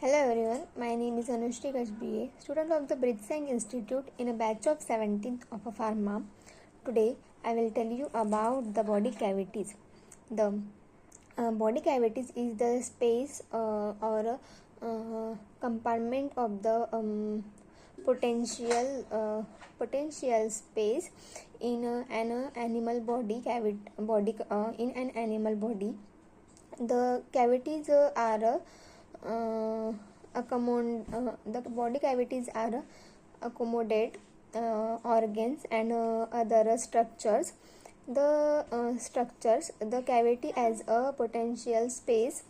Hello everyone, my name is Anushri Kashbiye, student of the Britsang Institute in a batch of 17th of a pharma. Today I will tell you about the body cavities. The body cavities is the space or compartment of the potential space in an animal body in an animal body. The cavities the body cavities are accommodate organs and other structures. The cavity as a potential space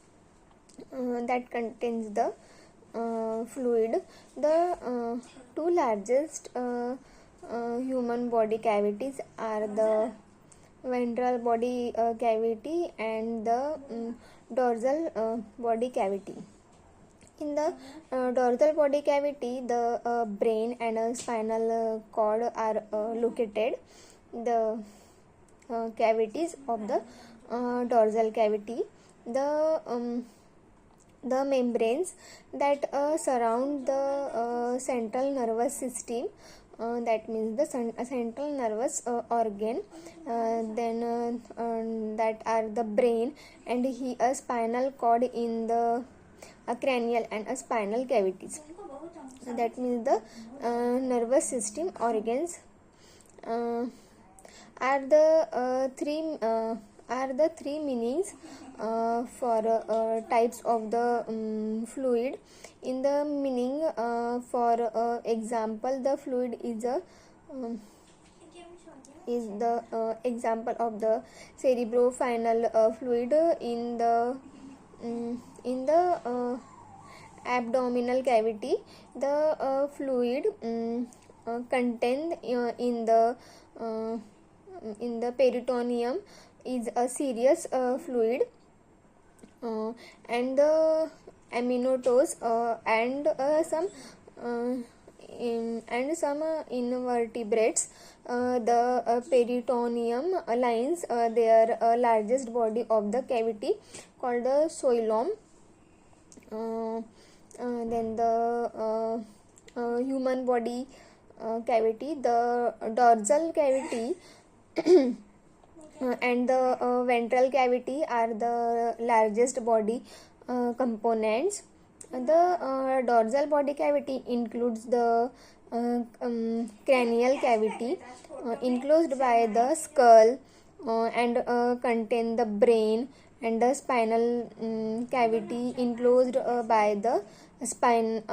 that contains the fluid. The two largest human body cavities are the ventral body cavity and the dorsal body cavity. In the dorsal body cavity, the brain and spinal cord are located. The cavities of the dorsal cavity, the membranes that surround the central nervous system, that means the central nervous organ, that are the brain and a spinal cord in the cranial and spinal cavities, that means the nervous system organs are the three meanings for types of the fluid. In the meaning, for example, the fluid is the example of the cerebrospinal fluid in the abdominal cavity. The fluid contained in the peritoneum is a serous fluid, and the amniotes and some invertebrates. The peritoneum lines their largest body of the cavity called the xylem. Then the human body cavity, the dorsal cavity and the ventral cavity are the largest body components. The dorsal body cavity includes the cranial cavity enclosed by the skull and contain the brain, and the spinal cavity enclosed by the spine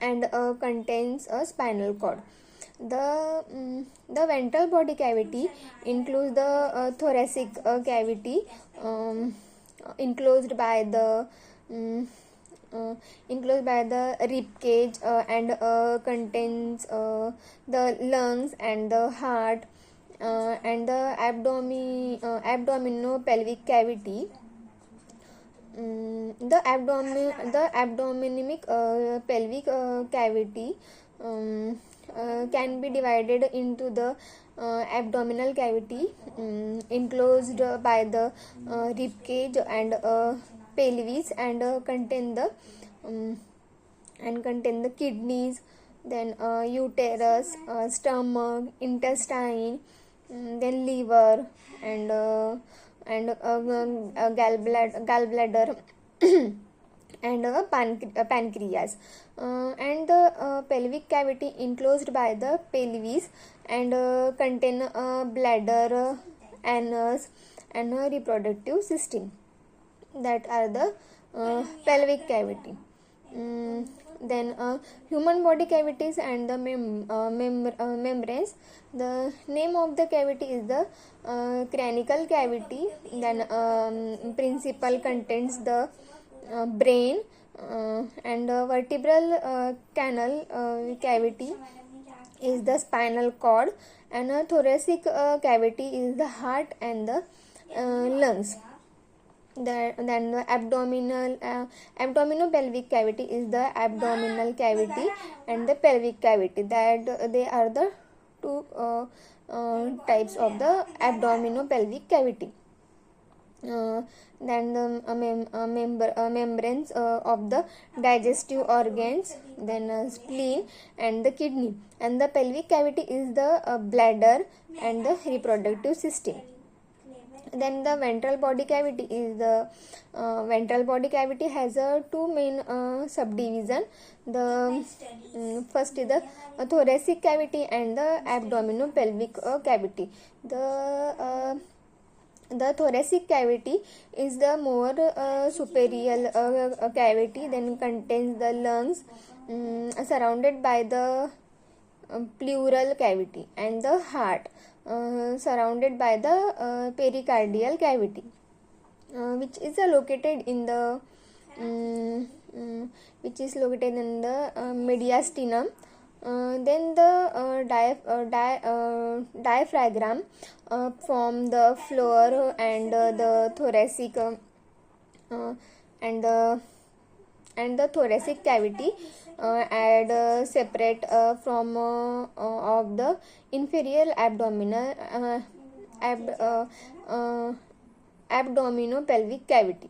and contains a spinal cord. The ventral body cavity includes the thoracic cavity enclosed by the rib cage and contains the lungs and the heart, and the abdominopelvic cavity. The abdominimic pelvic cavity can be divided into the abdominal cavity enclosed by the rib cage and pelvis, and contain the kidneys, then uterus, stomach, intestine, then liver, and gallbladder and pancreas, and the pelvic cavity enclosed by the pelvis and contain bladder, anus, and reproductive system, that are the pelvic cavity. Then human body cavities and the membranes. The name of the cavity is the cranial cavity. Then principal contains the brain, and vertebral canal cavity is the spinal cord, and a thoracic cavity is the heart and the lungs. Then the abdominopelvic cavity is the abdominal cavity and the pelvic cavity, that they are the two types of the abdominopelvic cavity. then the membranes of the digestive organs, then spleen and the kidney, and the pelvic cavity is the bladder and the reproductive system. Then the ventral body cavity is the ventral body cavity has two main subdivision. The first is the thoracic cavity and the abdominopelvic cavity. The thoracic cavity is the more superior cavity, then contains the lungs, surrounded by the pleural cavity, and the heart, surrounded by the pericardial cavity, which is located in the mediastinum. Then the diaphragm from the floor and the thoracic and the thoracic cavity and separate from of the inferior abdominopelvic cavity.